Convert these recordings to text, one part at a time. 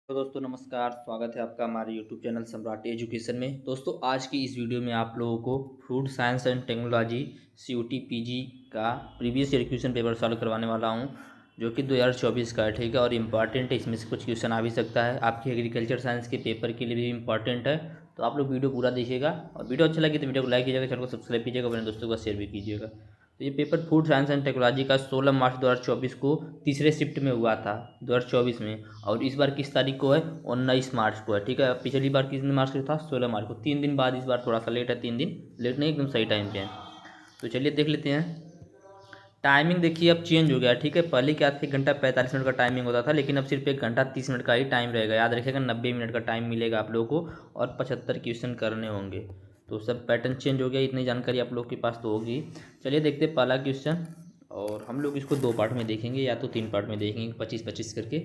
तो दोस्तों नमस्कार, स्वागत है आपका हमारे यूट्यूब चैनल सम्राट एजुकेशन में। दोस्तों आज की इस वीडियो में आप लोगों को food science and technology CUT PG का previous year question paper solve करवाने वाला हूं, जो कि 2024 का है। ठीक है, और इम्पॉर्टेंट है, इसमें से कुछ क्वेश्चन आ भी सकता है आपके एग्रीकल्चर साइंस के पेपर के लिए भी इम्पॉर्टेंट है। तो आप लोग वीडियो पूरा देखिएगा, और वीडियो अच्छा लगे तो वीडियो को लाइक कीजिएगा, चैनल को सब्सक्राइब कीजिएगा, अपने दोस्तों को शेयर भी कीजिएगा। तो ये paper food science and technology का 16 मार्च 2024 को तीसरे शिफ्ट में हुआ था 2024 में, और इस बार किस तारीख को है? 19 मार्च को है। ठीक है, पिछली बार किस मार्च को था? 16 मार्च को। 3 दिन बाद इस बार थोड़ा सा लेट है, 3 दिन लेट नहीं, एकदम सही टाइम पे है। तो चलिए देख लेते हैं। टाइमिंग देखिए अब चेंज हो गया। ठीक है, पहले क्या था, 1 घंटा 45 मिनट का टाइमिंग होता था, लेकिन अब सिर्फ 1 घंटा 30 मिनट का ही टाइम रहेगा। याद रखिएगा, 90 मिनट का टाइम मिलेगा आप लोगों को, और 75 क्वेश्चन करने होंगे। तो सब पैटर्न चेंज हो गया, इतनी जानकारी आप लोग के पास तो होगी। चलिए देखते हैं पहला क्वेश्चन, और हम लोग इसको 2 पार्ट में देखेंगे या तो 3 पार्ट में देखेंगे, 25-25 करके।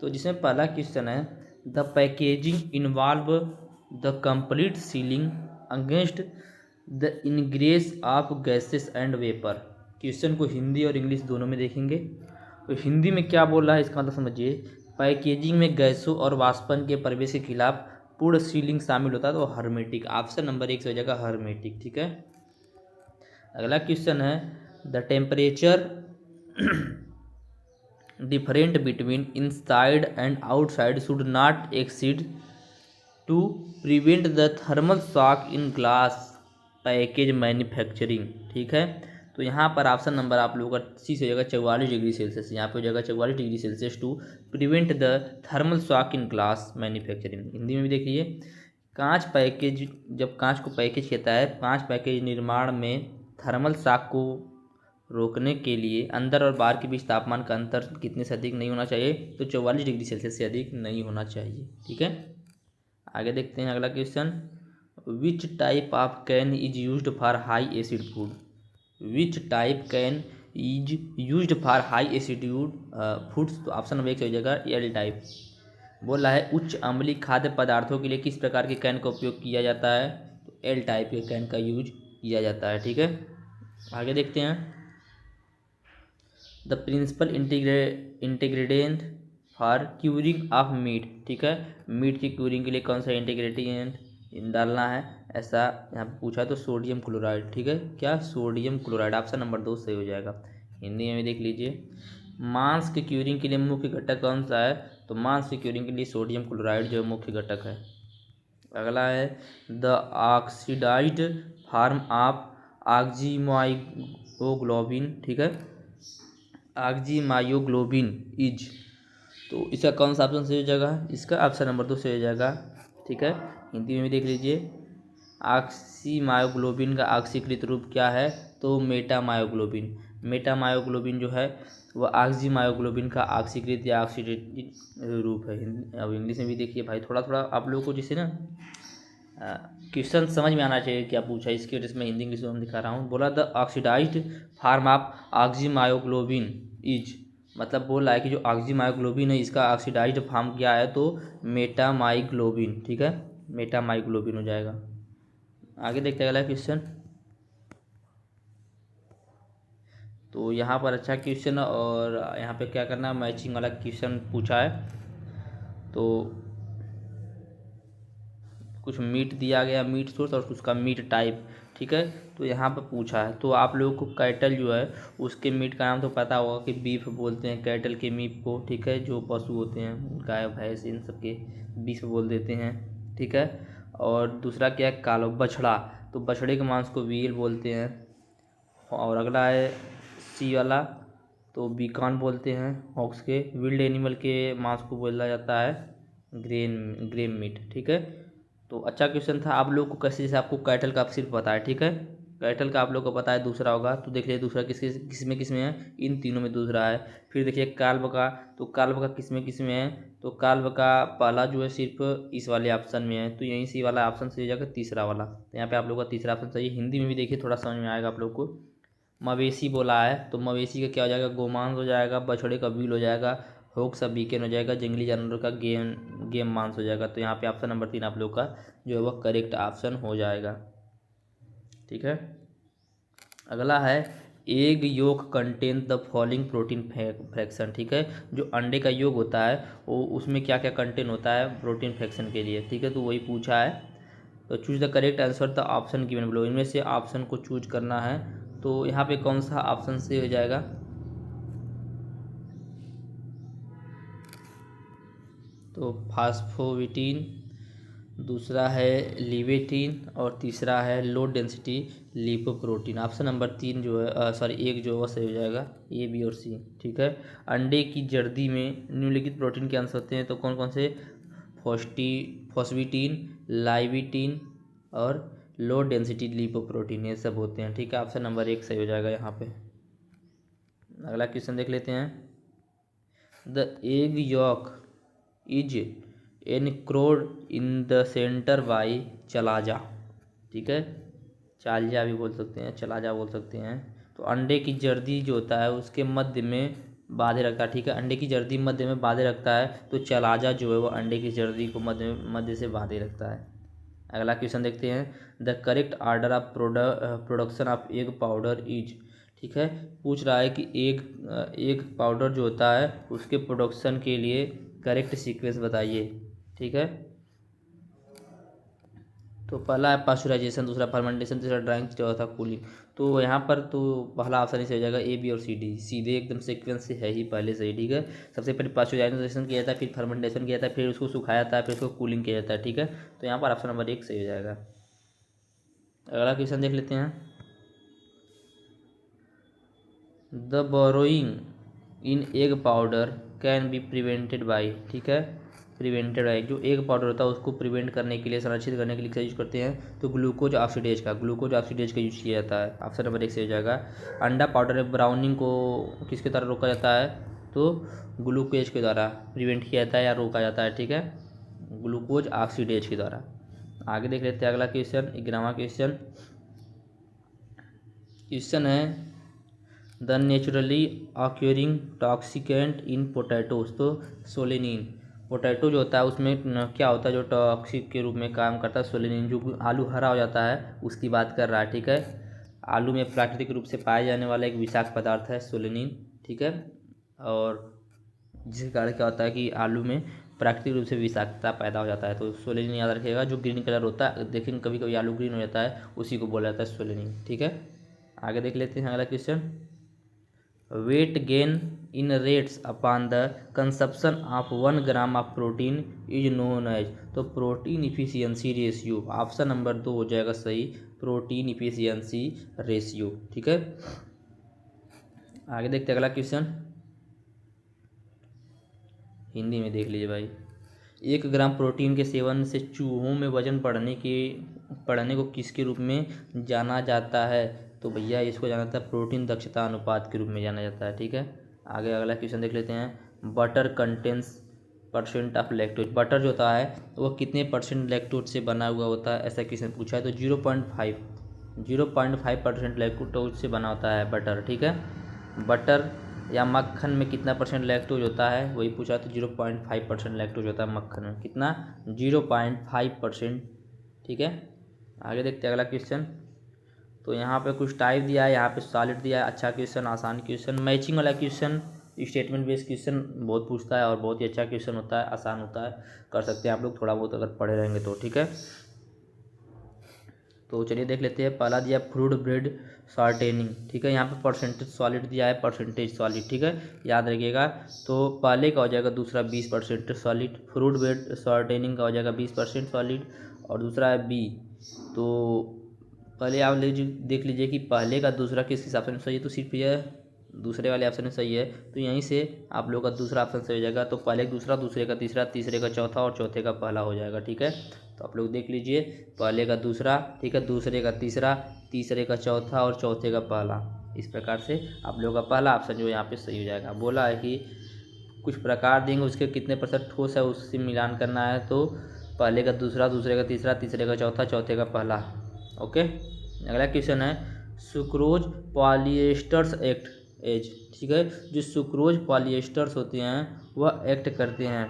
तो जिसमें पहला क्वेश्चन है, the packaging involve the complete ceiling against the ingress of gases and vapour. Question को हिंदी और इंग्लिश दोनों में देखेंगे। तो हिंदी में क्या बोल रहा है इसका मतलब समझिए। पैकेजिंग में गैसों और वाष्पन के प्रवेश के खिलाफ पूर्ण सीलिंग शामिल होता है, तो हर्मेटिक। ऑप्शन नंबर 1 से हो जाएगा हर्मेटिक। ठीक है, अगला क्वेश्चन है, the temperature different between inside and outside should not exceed to prevent the thermal shock in glass package manufacturing. ठीक है, तो यहाँ पर ऑप्शन नंबर आप लोगों का सी से हो जाएगा 44 डिग्री सेल्सियस। यहाँ पे हो जाएगा 44 degree Celsius to prevent the thermal shock in glass manufacturing. Hindi में भी देख लीजिए। कांच पैकेज, जब कांच को पैकेज कहता है, कांच पैकेज निर्माण में थर्मल शॉक को रोकने के लिए अंदर और बाहर के बीच तापमान का अंतर कितने से अधिक नहीं होना चाहिए? तो 44 डिग्री सेल्सियस से अधिक नहीं होना चाहिए। ठीक है, आगे देखते हैं अगला question. Which type of can is used for high acid food? Which type can is used for high acidic foods? तो ऑप्शन नंबर 1 से हो जाएगा एल टाइप। बोल रहा है उच्च अम्लीय खाद्य पदार्थों के लिए किस प्रकार के कैन का उपयोग किया जाता है? तो एल टाइप के कैन का यूज किया जाता है। ठीक है, आगे देखते हैं। The principal ingredient for curing of meat. ठीक है, मीट की क्यूरिंग के लिए कौन सा इंटीग्रेडिएंट डालना है, ऐसा यहाँ पे पूछा है, तो सोडियम क्लोराइड। ठीक है, क्या? Sodium chloride. ऑप्शन नंबर 2 सही हो जाएगा। हिंदी में भी देख लीजिए। मांस की क्यूरिंग के लिए मुख्य घटक कौन सा है? तो मांस की क्यूरिंग के लिए सोडियम क्लोराइड जो मुख्य घटक है। अगला है, द ऑक्सीडाइज्ड फॉर्म ऑफ ऑक्जीमायोग्लोबिन। ठीक है, ऑक्जीमायोग्लोबिन इज, तो इसका कौन सा ऑप्शन सही हो जाएगा? इसका ऑप्शन नंबर 2 सही हो जाएगा। ठीक है, हिंदी में भी देख लीजिए। ऑक्सीमायोग्लोबिन का ऑक्सीकृत रूप क्या है? तो मेटामायोग्लोबिन। मेटामायोग्लोबिन जो है वह ऑक्सीमायोग्लोबिन का ऑक्सीकृत या ऑक्सीडेटिव रूप है। अब इंग्लिश में भी देखिए भाई, थोड़ा थोड़ा आप लोगों को जैसे ना क्वेश्चन समझ में आना चाहिए क्या पूछा है, इसकी वजह से मैं हिंदी इंग्लिश में दिखा रहा हूँ। बोला the oxidised form of oxymyoglobin is, मतलब बोल रहा है कि जो ऑक्सीमायोग्लोबिन है इसका ऑक्सीडाइज्ड फॉर्म क्या है? तो मेटामाइग्लोबिन। ठीक है, मेटामाइग्लोबिन हो जाएगा। आगे देखते हैं अगला क्वेश्चन। तो यहाँ पर अच्छा क्वेश्चन, और यहाँ पे क्या करना है, मैचिंग वाला क्वेश्चन पूछा है। तो कुछ मीट दिया गया, मीट सोर्स और उसका मीट टाइप। ठीक है, तो यहाँ पर पूछा है, तो आप लोगों को कैटल जो है उसके मीट का नाम तो पता होगा कि बीफ बोलते हैं कैटल के मीट को। ठीक है, जो पशु होते हैं गाय भैंस इन सब के बीफ बोल देते हैं। ठीक है, और दूसरा क्या है, कालो बछड़ा, तो बछड़े के मांस को व्हील बोलते हैं। और अगला है सी वाला, तो बीकॉन बोलते हैं हॉक्स के। विल्ड एनिमल के मांस को बोला जाता है ग्रेम मीट। ठीक है, तो अच्छा क्वेश्चन था। आप लोग को कैसे, जैसे आपको कैटल का सिर्फ पता है, ठीक है, कैटल का आप लोग को पता है, दूसरा होगा तो देख लीजिए दूसरा किस में है, इन तीनों में दूसरा है। फिर देखिए काल्व का, तो काल्व का किस में है? तो काल्व का पहला जो है सिर्फ इस वाले ऑप्शन में है, तो यहीं से वाला ऑप्शन सही हो जाएगा, तीसरा वाला। तो यहाँ पे आप लोग का तीसरा ऑप्शन सही है। हिंदी में भी देखिए थोड़ा समझ में आएगा आप लोग को। मवेशी बोला है, तो मवेशी का क्या हो जाएगा? गोमांस हो जाएगा। बछड़े का व्हील हो जाएगा। होक सा बीकन हो जाएगा। जंगली जानवरों का गेम मांस हो जाएगा। तो यहाँ पे ऑप्शन नंबर 3 आप लोग का जो है वह करेक्ट ऑप्शन हो जाएगा। ठीक है, अगला है, egg yolk contain the following protein fraction, ठीक है। जो अंडे का योग होता है वो उसमें क्या क्या कंटेन होता है प्रोटीन फ्रैक्शन के लिए, ठीक है। तो वही पूछा है। तो choose the correct answer the option given below, इनमें से ऑप्शन को चूज करना है। तो यहाँ पे कौन सा ऑप्शन से हो जाएगा? तो फास्फोविटीन, दूसरा है लिवेटीन और तीसरा है low density lipoprotein. Option number 3 जो है सॉरी 1 जो है वो सही हो जाएगा, ए बी और सी, ठीक है। अंडे की जर्दी में निम्नलिखित प्रोटीन के अंश होते हैं, तो कौन कौन से? फॉस्फेटीन, लाइविटीन और लो डेंसिटी लिपोप्रोटीन, ये सब होते हैं, ठीक है। ऑप्शन नंबर 1 सही हो जाएगा यहाँ पे। अगला क्वेश्चन देख लेते हैं। The egg yolk is anchored in the centre by chalaza, ठीक है। चालिया भी बोल सकते हैं, चलाजा बोल सकते हैं। तो अंडे की जर्दी जो होता है उसके मध्य में बांधे रखता है, ठीक है। अंडे की जर्दी मध्य में बांधे रखता है, तो चलाजा जो है वो अंडे की जर्दी को मध्य से बांधे रखता है। अगला क्वेश्चन देखते हैं। The correct order of production of egg powder is, ठीक है। पूछ रहा है कि एग पाउडर जो होता है उसके प्रोडक्शन के लिए करेक्ट सीक्वेंस बताइए, ठीक है। तो पहला है पास्चुराइजेशन, दूसरा फर्मेंटेशन, तीसरा ड्राइंग, चौथा कूलिंग। तो यहाँ पर तो पहला ऑप्शन ही सही हो जाएगा, ए बी और सी डी, सीधे एकदम सीक्वेंस से है ही पहले से ही, ठीक है। सबसे पहले पास्चुराइजेशन किया जाता है, फिर फर्मेंटेशन किया जाता है, फिर उसको सुखाया जाता है, फिर उसको कूलिंग किया जाता है, ठीक है। तो यहाँ पर ऑप्शन नंबर 1 सही हो जाएगा। अगला क्वेश्चन देख लेते हैं। The borrowing in egg powder can be prevented by, ठीक है। प्रिवेंटेड बाई, जो एग पाउडर होता है उसको प्रिवेंट करने के लिए, संरक्षित करने के लिए क्या यूज करते हैं? तो ग्लूकोज ऑक्सीडेज का यूज किया जाता है। ऑप्शन नंबर 1 से हो जाएगा। अंडा पाउडर ब्राउनिंग को किसके द्वारा रोका जाता है? तो ग्लूकोज के द्वारा प्रिवेंट किया जाता है या रोका जाता है, ठीक है, ग्लूकोज ऑक्सीडेज के द्वारा। आगे देख लेते हैं अगला क्वेश्चन, 11वां क्वेश्चन। क्वेश्चन है the naturally occurring toxicant in potatoes, तो सोलेनिन। पोटैटो जो होता है उसमें क्या होता है जो टॉक्सिक के रूप में काम करता है? सोलेनिन। जो आलू हरा हो जाता है उसकी बात कर रहा है, ठीक है। आलू में प्राकृतिक रूप से पाया जाने वाला एक विषाक्त पदार्थ है सोलेनिन, ठीक है। और जिसके कारण क्या होता है कि आलू में प्राकृतिक रूप से विषाक्तता पैदा हो जाता है। तो सोलेनिन याद रखिएगा, जो ग्रीन कलर होता है, देखेंगे कभी कभी आलू ग्रीन हो जाता है, उसी को बोला जाता है सोलेनिन, ठीक है। आगे देख लेते हैं अगला question. Weight gain in rats upon the consumption of 1 gram of protein is known as, तो protein efficiency ratio. Option number 2 हो जाएगा सही, प्रोटीन इफिशियंसी रेशियो, ठीक है। आगे देखते हैं अगला क्वेश्चन, हिंदी में देख लीजिए भाई। 1 ग्राम प्रोटीन के सेवन से चूहों में वजन बढ़ने को किसके रूप में जाना जाता है? तो भैया इसको जाना जाता है प्रोटीन दक्षता अनुपात के रूप में जाना जाता है, ठीक है। आगे अगला क्वेश्चन देख लेते हैं। Butter contains percent of lactose, butter जो होता है वो कितने परसेंट लैक्टोज से बना हुआ होता है, ऐसा क्वेश्चन पूछा है। तो 0.5% लैक्टोज से बना होता है बटर, ठीक है। बटर या मक्खन में कितना परसेंट लैक्टोज होता है वही पूछा, तो 0.5% लैक्टोज होता है मक्खन में। कितना? 0.5%, ठीक है। आगे देखते हैं अगला क्वेश्चन। तो यहाँ पे कुछ टाइप दिया है, यहाँ पे सॉलिड दिया है। अच्छा क्वेश्चन, आसान क्वेश्चन, मैचिंग वाला क्वेश्चन, स्टेटमेंट बेस्ड क्वेश्चन बहुत पूछता है और बहुत ही अच्छा क्वेश्चन होता है, आसान होता है, कर सकते हैं आप लोग थोड़ा बहुत अगर पढ़े रहेंगे तो, ठीक है। तो चलिए देख लेते हैं। पहला दिया फ्रूट ब्रेड शॉर्टेनिंग, ठीक है। यहाँ पे परसेंटेज सॉलिड दिया है, परसेंटेज सॉलिड, ठीक है, याद रखिएगा। तो पहले का हो जाएगा दूसरा 20% सॉलिड, फ्रूट ब्रेड शॉर्टेनिंग का हो जाएगा 20% सॉलिड, और दूसरा है बी। तो पहले आप देख लीजिए कि पहले का दूसरा किस हिसाब से सही है, तो सिर्फ यह दूसरे वाले ऑप्शन में सही है, तो यहीं से आप लोग का दूसरा ऑप्शन सही हो जाएगा। तो पहले का दूसरा, दूसरे का तीसरा, तीसरे का चौथा और चौथे का पहला हो जाएगा, ठीक है। तो आप लोग देख लीजिए, पहले का दूसरा, ठीक है, दूसरे का तीसरा, तीसरे का चौथा और चौथे का पहला। इस प्रकार से आप लोग का पहला ऑप्शन जो यहाँ पे सही हो जाएगा। बोला है कि कुछ प्रकार देंगे, उसके कितने % ठोस है उससे मिलान करना है, तो पहले का दूसरा, दूसरे का तीसरा, तीसरे का चौथा, चौथे का पहला, ओके। अगला क्वेश्चन है सुक्रोज पॉलिएस्टर्स एक्ट एज, ठीक है। जो सुक्रोज पॉलिएस्टर्स होते हैं वह एक्ट करते हैं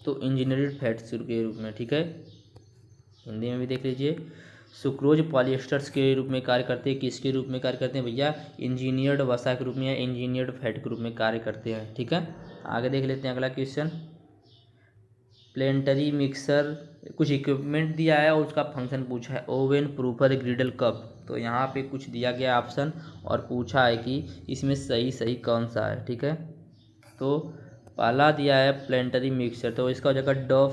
तो इंजीनियर्ड फैट्स के रूप में, ठीक है। हिंदी में भी देख लीजिए। सुक्रोज पॉलिएस्टर्स के रूप में कार्य करते हैं। किसके रूप में कार्य करते हैं भैया? इंजीनियर्ड वसा के रूप में या इंजीनियर्ड फैट के रूप में कार्य करते हैं। ठीक है, आगे देख लेते हैं अगला क्वेश्चन। प्लेंटरी मिक्सर कुछ इक्विपमेंट दिया है और उसका फंक्शन पूछा है। Oven, proofer, griddle, cup. तो यहाँ पे कुछ दिया गया ऑप्शन और पूछा है कि इसमें सही कौन सा है। ठीक है, तो पहला दिया है प्लेंटरी मिक्सर, तो इसका हो जाएगा डो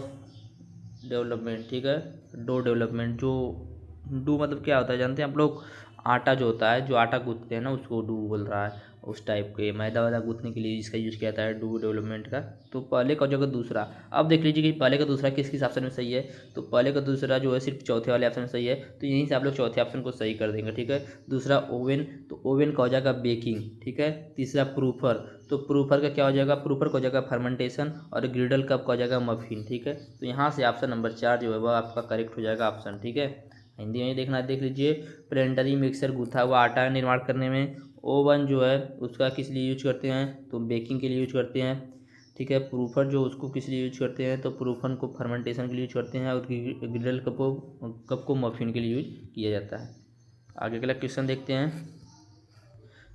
डेवलपमेंट। ठीक है, डो डेवलपमेंट। जो डो मतलब क्या होता है जानते हैं आप लोग? आटा जो होता है, जो आटा गूंथते हैं ना, उसको डो बोल रहा है। उस टाइप के मैदा वैदा गूंथने के लिए इसका यूज किया जाता है डो डेवलपमेंट का। तो पहले का जगह दूसरा। अब देख लीजिए कि पहले का दूसरा किस किस ऑप्शन में सही है। तो पहले का दूसरा जो है सिर्फ चौथे वाले ऑप्शन में सही है, तो यहीं से आप लोग चौथे ऑप्शन को सही कर देंगे। ठीक है, दूसरा ओवन, तो ओवन का हो जाएगा बेकिंग। ठीक है, तीसरा प्रूफर, तो प्रूफर का क्या हो जाएगा? प्रूफर का हो जाएगा फर्मेंटेशन। और ग्रिडल कप का हो जाएगा मफिन। ठीक है, तो यहाँ से ऑप्शन नंबर 4 जो है वह आपका करेक्ट हो जाएगा ऑप्शन। ठीक है, हिंदी में देखना देख लीजिए। प्लेंटरी मिक्सर गूथा हुआ आटा निर्माण करने में। ओवन जो है उसका किस लिए यूज करते हैं? तो बेकिंग के लिए यूज करते हैं। ठीक है, प्रूफर जो उसको किस लिए यूज करते हैं? तो प्रूफन को फर्मेंटेशन के लिए यूज करते हैं। और ग्रिडल कप को मफिन के लिए यूज किया जाता है। आगे अगला क्वेश्चन देखते हैं।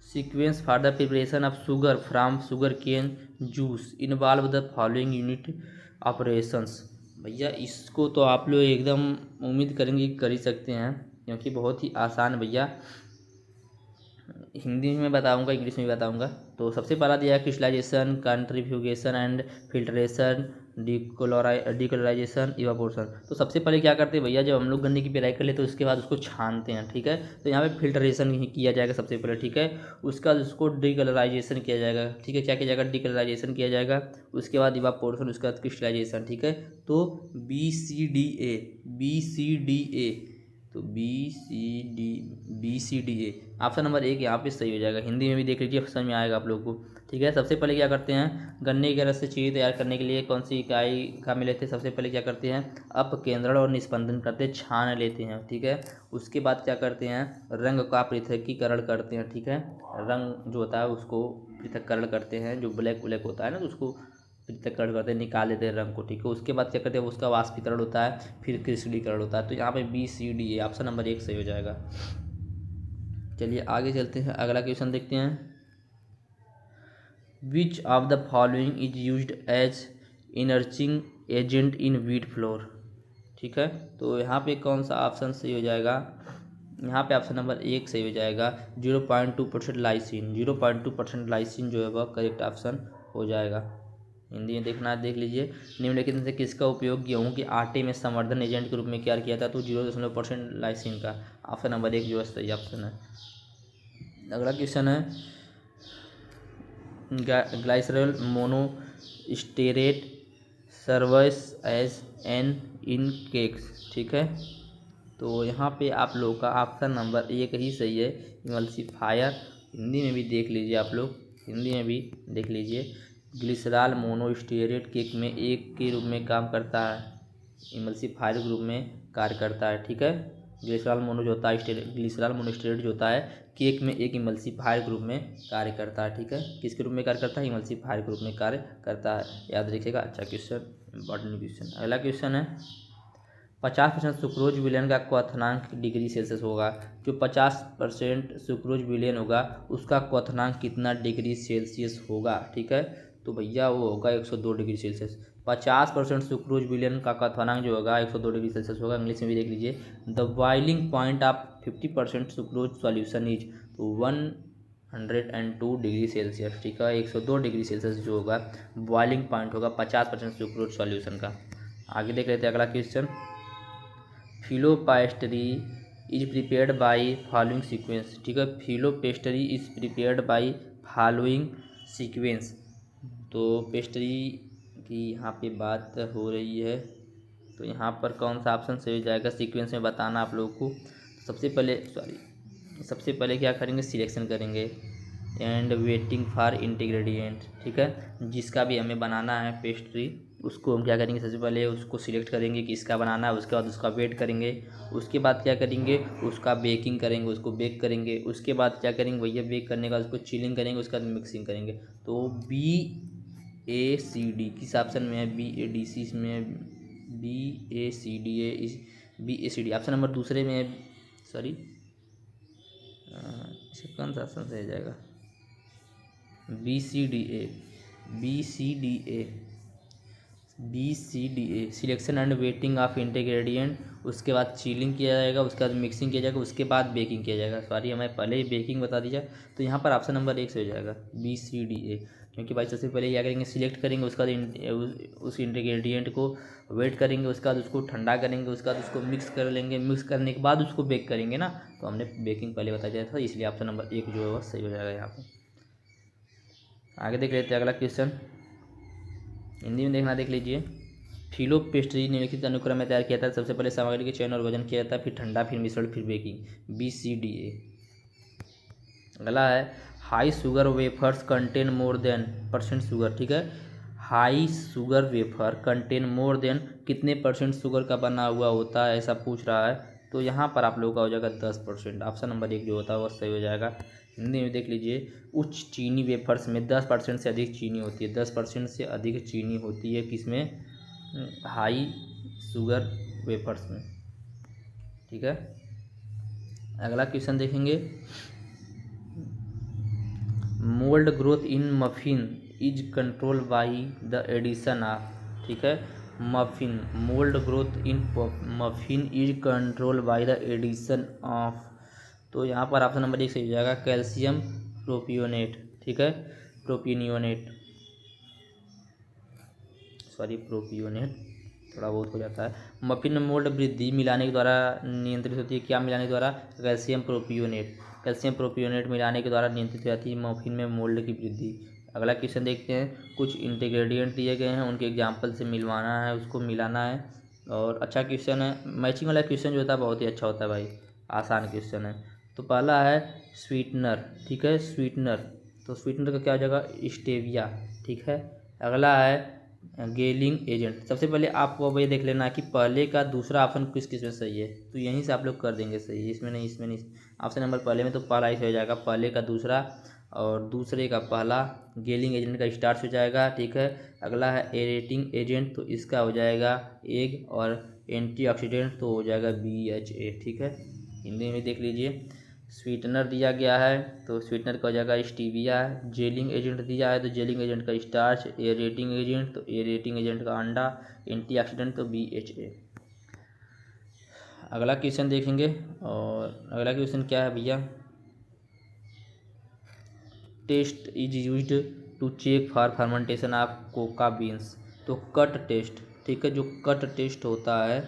Sequence for the preparation of sugar from sugar cane juice involve the following unit operations. भैया इसको तो आप लोग एकदम उम्मीद करेंगे कि कर ही सकते हैं, क्योंकि बहुत ही आसान है भैया। हिंदी में बताऊंगा, इंग्लिश में भी बताऊंगा। तो सबसे पहला दिया है क्रिस्टलाइजेशन, कंट्रीफ्यूगेशन एंड फिल्ट्रेशन, डिकलराइजेशन, इवापोरेशन। तो सबसे पहले क्या करते हैं भैया, जब हम लोग गन्ने की पेराई कर लेते हैं उसके बाद उसको छानते हैं। ठीक है, तो यहाँ पे फिल्ट्रेशन ही किया जाएगा सबसे पहले। ठीक है, उसका उसको डिकलराइजेशन किया जाएगा। ठीक है, क्या किया जाएगा? डिकलराइजेशन किया जाएगा। उसके बाद इवापोरेशन, उसके बाद क्रिस्टलाइजेशन। ठीक है, तो बी सी डी ए तो B C D A option number 1 यहाँ पे सही हो जाएगा। हिंदी में भी देख लीजिए, समझ में आएगा आप लोगों को। ठीक है, सबसे पहले क्या करते हैं? गन्ने के रस से चीनी तैयार करने के लिए कौन सी इकाई का मिले थे? सबसे पहले क्या करते हैं? अपकेंद्रण और निस्पंदन करते हैं, छान लेते हैं। ठीक है, उसके बाद क्या करते हैं? रंग का पृथक्कीकरण करते हैं। ठीक है, रंग जो होता है उसको पृथक्करण करते हैं। जो ब्लैक ब्लैक होता है ना, तो उसको पृथक्करण करते हैं, निकाल देते हैं रंग को। ठीक है, उसके बाद क्या करते हैं? उसका वाष्पीकरण होता है, फिर क्रिस्टलीकरण होता है। तो यहाँ पे BCD ऑप्शन नंबर 1 सही हो जाएगा। चलिए आगे चलते हैं, अगला क्वेश्चन देखते हैं। Which of the following is used as enriching agent in wheat flour. ठीक है, तो यहाँ पे कौन सा ऑप्शन सही हो जाएगा? यहाँ पे ऑप्शन नंबर 1 सही हो जाएगा। 0.2% लाइसिन। 0.2% लाइसिन जो है वह करेक्ट ऑप्शन हो जाएगा। हिंदी में देखना है देख लीजिए। निम्नलिखित में से किसका उपयोग गेहूं के आटे में संवर्धन एजेंट के रूप में किया था? तो 0.% लाइसिन का ऑप्शन नंबर 1 जो है सही ऑप्शन है। अगला क्वेश्चन है glycerol monostearate survives as an in cakes. ठीक है, तो यहाँ पे आप लोग का ऑप्शन नंबर 1 ही सही है, इमल्सिफायर। हिंदी में भी देख लीजिए आप लोग, हिंदी में भी देख लीजिए। ग्लिसरॉल मोनोस्टेरेट केक में एक के रूप में काम करता है, इमल्सिफायर के रूप में कार्य करता है। ठीक है, ग्लिसरॉल मोनो जो होता है ग्लिसरॉल मोनोस्टेरेट जो होता है केक में एक इमल्सिफायर के रूप में कार्य करता है। ठीक है, किसके रूप में कार्य करता है? इमल्सिफायर के रूप में कार्य करता है, याद रखिएगा। अच्छा क्वेश्चन, इंपॉर्टेंट क्वेश्चन। अगला क्वेश्चन है 50% सुक्रोज विलयन का क्वथनांक डिग्री सेल्सियस होगा। जो 50% सुक्रोज विलयन होगा उसका क्वथनांक कितना डिग्री सेल्सियस होगा? ठीक है, तो भैया वो होगा 102 डिग्री सेल्सियस। 50% सुक्रोज विलयन का क्वथनांक जो होगा 102 डिग्री सेल्सियस होगा। इंग्लिश में भी देख लीजिए। The boiling point of 50% sucrose solution is, तो 102 डिग्री सेल्सियस। ठीक है, 102 डिग्री सेल्सियस जो होगा बॉइलिंग पॉइंट होगा 50% सुक्रोज सॉल्यूशन का। आगे देख लेते हैं अगला question. Phyllo pastry is prepared by following sequence. ठीक है, phyllo pastry is prepared by following sequence. तो पेस्ट्री की यहाँ पे बात हो रही है, तो यहाँ पर कौन सा ऑप्शन सही हो जाएगा? सीक्वेंस में बताना आप लोगों को। सबसे पहले क्या करेंगे? सिलेक्शन करेंगे एंड वेटिंग फॉर इंटीग्रेडिएंट। ठीक है, जिसका भी हमें बनाना है पेस्ट्री उसको हम क्या करेंगे? सबसे पहले उसको सिलेक्ट करेंगे कि इसका बनाना है, उसके बाद उसका वेट करेंगे। उसके बाद क्या करेंगे? उसका बेकिंग करेंगे, उसको बेक करेंगे। उसके बाद क्या करेंगे भैया? बेक करने के बाद उसको चिलिंग करेंगे, उसके बाद मिक्सिंग करेंगे। तो BACD किस ऑप्शन में है? BADC इसमें BACDA इस BACD ऑप्शन नंबर दूसरे में है। सॉरी, इसका कौन सा ऑप्शन सही जाएगा? BCDA, BCDA, BCDA selection and weighting of ingredient, उसके बाद चिलिंग किया जाएगा, उसके बाद मिक्सिंग किया जाएगा, उसके बाद बेकिंग किया जाएगा। सॉरी, हमें पहले ही बेकिंग बता दीजिए, तो यहाँ पर ऑप्शन नंबर 1 से हो जाएगा BCDA। क्योंकि भाई सबसे पहले क्या करेंगे, सिलेक्ट करेंगे, उसके बाद उस इंटीग्रेडिएंट को वेट करेंगे, उसके बाद उसको ठंडा करेंगे, उसके बाद उसको मिक्स कर लेंगे, मिक्स करने के बाद उसको बेक करेंगे ना। तो हमने बेकिंग पहले बता दिया था, इसलिए ऑप्शन नंबर 1 जो है वो सही हो जाएगा यहाँ पर। आगे देख लेते हैं अगला क्वेश्चन, हिंदी में देखना, देख लीजिए। फिलो पेस्ट्री निम्नलिखित अनुक्रम में तैयार किया था। सबसे पहले सामग्री के चयन और वजन किया जाता है, फिर ठंडा, फिर मिश्रण, फिर बेकिंग। BCDA। अगला है high sugar wafers contain more than % sugar. ठीक है, high sugar wafer contain more than कितने % शुगर का बना हुआ होता है, ऐसा पूछ रहा है। तो यहाँ पर आप लोगों का हो जाएगा 10%। ऑप्शन नंबर 1 जो होता है वह सही हो जाएगा। हिंदी में देख लीजिए, उच्च चीनी वेफर्स में 10% से अधिक चीनी होती है। 10% से अधिक चीनी होती है किसमें? हाई शुगर वेफर्स में। ठीक है, अगला क्वेश्चन देखेंगे। Mould growth in muffin is control by the addition of. ठीक है, muffin, mould growth in muffin is control by the addition of. तो यहाँ पर ऑप्शन नंबर 1 सही हो जाएगा, कैल्शियम प्रोपियोनेट। ठीक है, प्रोपियोनेट, सॉरी प्रोपियोनेट, थोड़ा बहुत हो जाता है। मफिन में मोल्ड वृद्धि मिलाने के द्वारा नियंत्रित होती है। क्या मिलाने के द्वारा? Calcium propionate. कैल्शियम प्रोपियोनेट मिलाने के द्वारा नियंत्रित हो जाती है मफिन में मोल्ड की वृद्धि। अगला क्वेश्चन देखते हैं। कुछ इंटीग्रेडिएंट दिए गए हैं, उनके एग्जाम्पल से मिलवाना है, उसको मिलाना है। और अच्छा क्वेश्चन है, मैचिंग वाला क्वेश्चन जो होता है बहुत ही अच्छा होता है भाई, आसान क्वेश्चन है। तो पहला है स्वीटनर। ठीक है, स्वीटनर, तो स्वीटनर का क्या हो जाएगा? स्टेविया। ठीक है, अगला है गेलिंग एजेंट। सबसे पहले आपको अब ये देख लेना कि पहले का दूसरा ऑप्शन किस किस में सही है, तो यहीं से आप लोग कर देंगे सही, इसमें नहीं, इसमें नहीं। ऑप्शन नंबर पहले में तो पहला ही हो जाएगा, पहले का दूसरा और दूसरे का पहला। गेलिंग एजेंट का स्टार्च हो जाएगा। ठीक है, अगला है एरेटिंग एजेंट, तो इसका हो जाएगा एग, और एंटीऑक्सीडेंट तो हो जाएगा BHA। ठीक है, हिंदी में देख लीजिए। स्वीटनर दिया गया है तो स्वीटनर का हो जाएगा स्टीविया। जेलिंग एजेंट दिया है तो जेलिंग एजेंट का स्टार्च। एरेटिंग एजेंट तो एरेटिंग एजेंट का अंडा। एंटीऑक्सीडेंट तो BHA। अगला क्वेश्चन देखेंगे, और अगला क्वेश्चन क्या है भैया? Test is used to check for fermentation of cocoa beans. तो कट टेस्ट। ठीक है, जो कट टेस्ट होता है,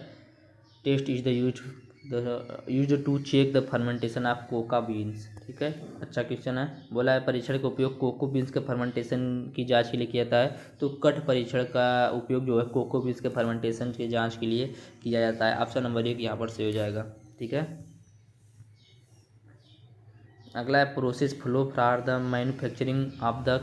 test is used to check the fermentation of cocoa beans. ठीक है, अच्छा क्वेश्चन है। बोला है परीक्षण का उपयोग कोको बीन्स के फर्मेंटेशन की जांच के लिए किया जाता है। तो कट परीक्षण का उपयोग जो है कोको बीन्स के फर्मेंटेशन की जांच के लिए किया जाता है। ऑप्शन नंबर 1 यहाँ पर से हो जाएगा। ठीक है, अगला है process flow for the manufacturing of the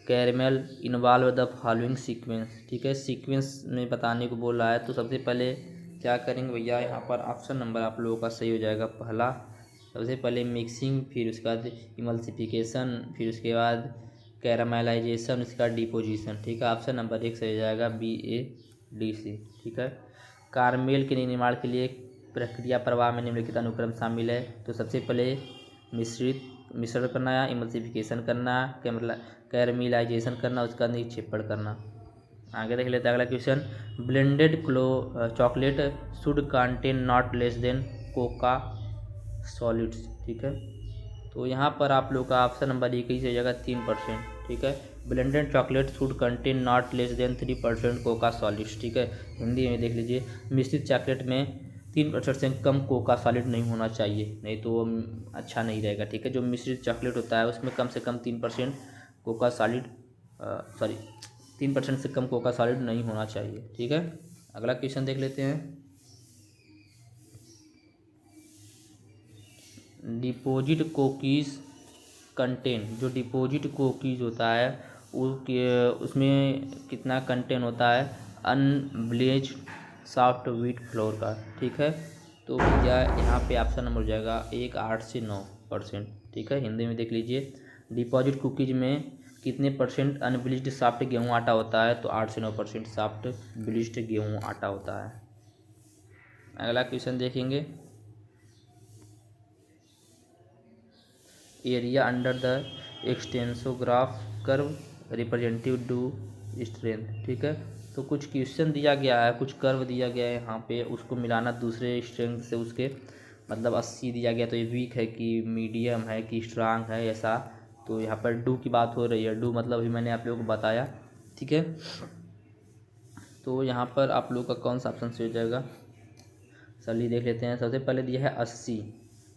caramel involve the following sequence. ठीक है, सीक्वेंस में बताने को बोल रहा है। तो सबसे पहले क्या करेंगे भैया, यहाँ पर ऑप्शन नंबर आप लोगों का सही हो जाएगा पहला। सबसे पहले मिक्सिंग, फिर उसके बाद इमल्सिफिकेशन, फिर उसके बाद कैरामेलाइजेशन, उसके बाद डिपोजिशन। ठीक है, ऑप्शन नंबर 1 सही हो जाएगा BADC। ठीक है, कारमेल के निर्माण के लिए प्रक्रिया प्रवाह में निम्नलिखित अनुक्रम शामिल है। तो सबसे पहले मिश्रण करना, इमल्सिफिकेशन करना, कैरमेलाइजेशन करना, उसका निक्षेपण करना। आगे देख लेते हैं अगला question. Blended chocolate should contain not less than Coca solids. ठीक है, तो यहाँ पर आप लोग का ऑप्शन नंबर 1 ही से हो जाएगा 3%। ठीक है, blended chocolate should contain not less than 3% Coca solids. ठीक है, हिंदी में देख लीजिए, मिश्रित चॉकलेट में 3% से कम कोका सॉलिड नहीं होना चाहिए, नहीं तो वो अच्छा नहीं रहेगा। ठीक है, जो मिश्रित चॉकलेट होता है उसमें कम से कम 3% कोका सॉलिड, सॉरी 3% से कम कोका सॉलिड नहीं होना चाहिए। ठीक है, अगला क्वेश्चन देख लेते हैं। डिपॉजिट कुकीज़ कंटेन, जो डिपॉजिट कुकीज़ होता है उसमें कितना कंटेन होता है? अनब्लेच्ड सॉफ्ट व्हीट फ्लोर का। ठीक है, तो भैया यहाँ पे ऑप्शन नंबर हो जाएगा 1, 8 से 9%। ठीक है, हिंदी में देख लीजिए, डिपॉजिट कुकीज़ में कितने % अनब्लीच्ड सॉफ्ट गेहूँ आटा होता है? तो 8 से 9% सॉफ्ट ब्लीच्ड गेहूँ आटा होता है। अगला क्वेश्चन देखेंगे, area under the extensograph curve representative dough strength. ठीक है, तो कुछ क्वेश्चन दिया गया है, कुछ कर्व दिया गया है यहाँ पे, उसको मिलाना दूसरे स्ट्रेंथ से, उसके मतलब 80 दिया गया, तो ये वीक है कि मीडियम है कि स्ट्रांग है ऐसा। तो यहाँ पर डू की बात हो रही है, डू मतलब अभी मैंने आप लोगों को बताया। ठीक है, तो यहाँ पर आप लोग का कौन सा ऑप्शन सही हो जाएगा, चलिए देख लेते हैं। सबसे पहले दिया है 80,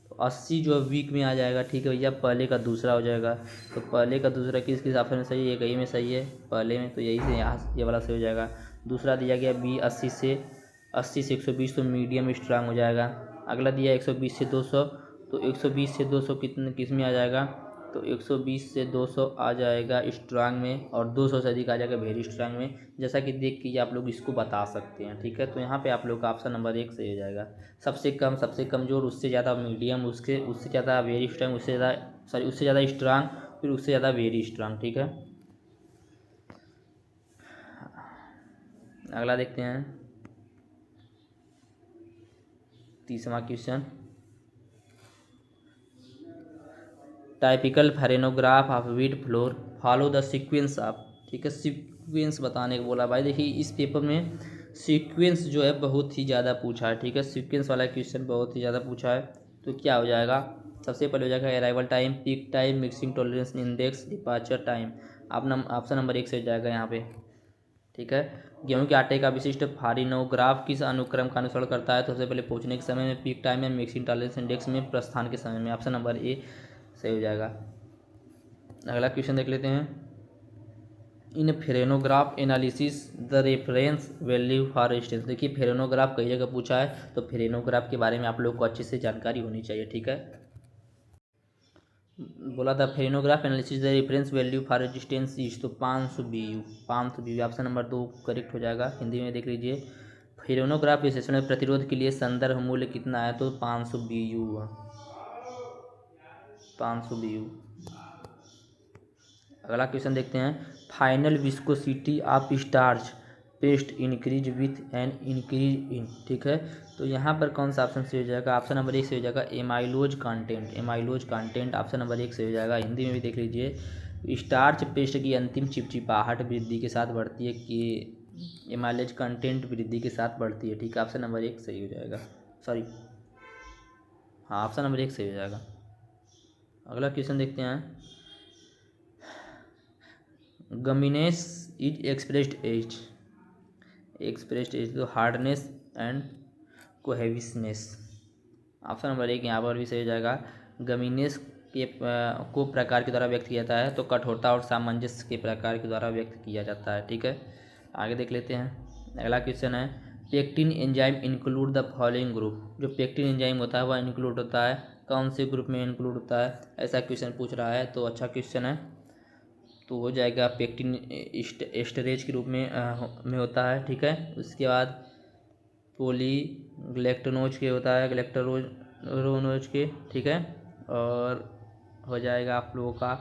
तो 80 जो है वीक में आ जाएगा। ठीक है भैया, पहले का दूसरा हो जाएगा। तो पहले का दूसरा किस किस ऑप्शन में सही है, एक यही में सही है पहले में, तो यही से यहाँ ये वाला सही हो जाएगा। दूसरा दिया गया बी 80 से 120, तो मीडियम स्ट्रांग हो जाएगा। अगला दिया 120 से 200, तो 120 से 200 कितने किस में आ जाएगा, तो 120 से 200 आ जाएगा स्ट्रांग में, और 200 से अधिक आ जाएगा वेरी स्ट्रांग में। जैसा कि देख के आप लोग इसको बता सकते हैं। ठीक है, तो यहाँ पे आप लोग का ऑप्शन नंबर 1 सही हो जाएगा। सबसे कम, सबसे कमज़ोर, उससे ज़्यादा मीडियम, उससे ज़्यादा वेरी स्ट्रांग, उससे ज़्यादा स्ट्रांग, फिर उससे ज़्यादा वेरी स्ट्रांग। ठीक है, अगला देखते हैं, तीसरा question, typical farinograph of wheat flour follow the sequence of. ठीक है, सीक्वेंस बताने को बोला भाई। देखिए इस पेपर में सीक्वेंस जो है बहुत ही ज़्यादा पूछा है। ठीक है, सीक्वेंस वाला क्वेश्चन बहुत ही ज़्यादा पूछा है। तो क्या हो जाएगा, सबसे पहले हो जाएगा arrival time, peak time, mixing tolerance index, departure time. Option number 1 से हो जाएगा यहाँ पे। ठीक है, गेहूं के आटे का विशिष्ट फारिनोग्राफ किस अनुक्रम का अनुसरण करता है, तो सबसे पहले पहुंचने के समय में, पीक टाइम में, मिक्सिंग टॉलरेंस इंडेक्स में, प्रस्थान के समय में। ऑप्शन नंबर ए सही हो जाएगा। अगला क्वेश्चन देख लेते हैं, in farinograph analysis the reference value for resistance. देखिए फेरेनोग्राफ कई जगह पूछा है, तो फेरेनोग्राफ के बारे में आप लोग को अच्छे से जानकारी होनी चाहिए। ठीक है, बोला था farinograph analysis the reference value for resistance is, तो 500 BU, 500 BU। Option number 2 correct हो जाएगा। हिंदी में देख लीजिए, फेरेनोग्राफ विश्लेषण में प्रतिरोध के लिए संदर्भ मूल्य कितना है, तो 500 BU, 500 BU। अगला क्वेश्चन देखते हैं, final viscosity of starch paste increase with an increase in. ठीक है, तो यहाँ पर कौन सा ऑप्शन से हो जाएगा, ऑप्शन नंबर 1 से हो जाएगा amylose content, amylose content option number 1 से हो जाएगा। हिंदी में भी देख लीजिए, स्टार्च पेस्ट की अंतिम चिपचिपाहट वृद्धि के साथ बढ़ती है कि एमाइलेज कंटेंट वृद्धि के साथ बढ़ती है। ठीक है, ऑप्शन नंबर 1 सही हो जाएगा, सॉरी हाँ ऑप्शन नंबर 1 सही हो जाएगा। अगला क्वेश्चन देखते हैं, गमीनेस इज एक्सप्रेस्ड एज तो हार्डनेस एंड कोहेविसनेस। ऑप्शन नंबर 1 यहाँ पर भी सही हो जाएगा। गमीनेस के को प्रकार के द्वारा व्यक्त किया जाता है, तो कठोरता और सामंजस्य के प्रकार के द्वारा व्यक्त किया जाता है। ठीक है, आगे देख लेते हैं। अगला क्वेश्चन है, pectin enzyme include the following group. जो पेक्टिन एंजाइम होता है वह इंक्लूड होता है कौन से ग्रुप में इंक्लूड होता है, ऐसा क्वेश्चन पूछ रहा है। तो अच्छा क्वेश्चन है, तो हो जाएगा पेक्टिन एस्टरेज के रूप में होता है। ठीक है, उसके बाद पोलीग्लैक्टोनोज के होता है, ग्लैक्टरोनोज के। ठीक है, और हो जाएगा आप लोगों का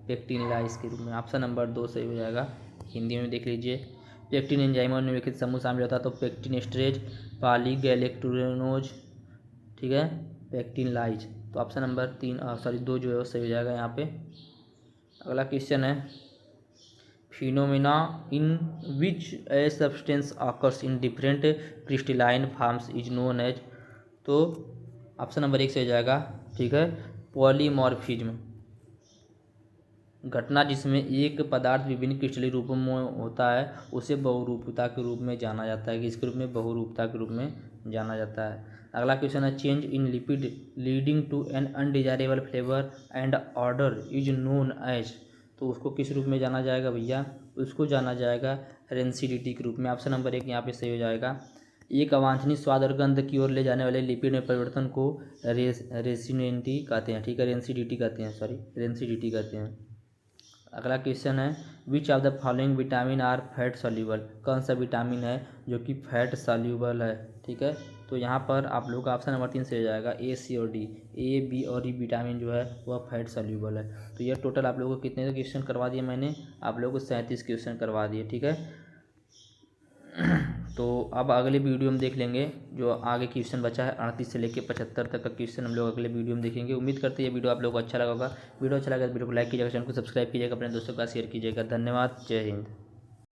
पेक्टिन लाइस के रूप में। ऑप्शन नंबर 2 सही हो जाएगा। हिंदी में देख लीजिए, पेक्टिन एंजाइमों में निम्नलिखित समूह शामिल होता है, तो पेक्टिन एस्टरेज, पॉलीग्लैक्टोनोज, ठीक है, पेक्टिन लाइज। तो ऑप्शन नंबर 2 जो है वो सही हो जाएगा यहाँ पे। अगला क्वेश्चन है, phenomena in which a substance occurs in different crystalline forms is known as. तो ऑप्शन नंबर 1 से हो जाएगा। ठीक है, पॉलीमॉर्फिज्म, घटना जिसमें एक पदार्थ विभिन्न क्रिस्टलीय रूपों में होता है उसे बहुरूपता के रूप में जाना जाता है, किसके रूप में, बहुरूपता के रूप में जाना जाता है। अगला क्वेश्चन है, change in lipid leading to an undesirable flavour and order is known as. तो उसको किस रूप में जाना जाएगा भैया, उसको जाना जाएगा रेंसिडिटी के रूप में। ऑप्शन नंबर 1 यहाँ पे सही हो जाएगा। एक अवांछनीय स्वाद और गंध की ओर ले जाने वाले लिपिड में परिवर्तन को रेसिनेंटी कहते हैं। ठीक है, रेंसिडिटी कहते हैं, सॉरी रेंसिडिटी कहते हैं। अगला क्वेश्चन है, which of the following vitamin are fat soluble. कौन सा विटामिन है जो कि फैट सॉल्यूबल है। ठीक है, तो यहाँ पर आप लोग का ऑप्शन नंबर 3 से हो जाएगा, ए, सी और डी। ए, बी और डी विटामिन जो है वह फैट सॉल्यूबल है। तो ये टोटल आप लोगों को कितने क्वेश्चन करवा दिए मैंने, आप लोगों को 37 क्वेश्चन करवा दिए। ठीक है, तो अब अगले वीडियो में देख लेंगे जो आगे क्वेश्चन बचा है 38 से लेकर 75 तक का क्वेश्चन हम लोग अगले वीडियो में देखेंगे। उम्मीद करते हैं ये वीडियो आप लोगों को अच्छा लगा होगा। वीडियो अच्छा लगा तो वीडियो को लाइक कीजिएगा, चैनल को सब्सक्राइब कीजिएगा, अपने दोस्तों का शेयर कीजिएगा। धन्यवाद। जय हिंद।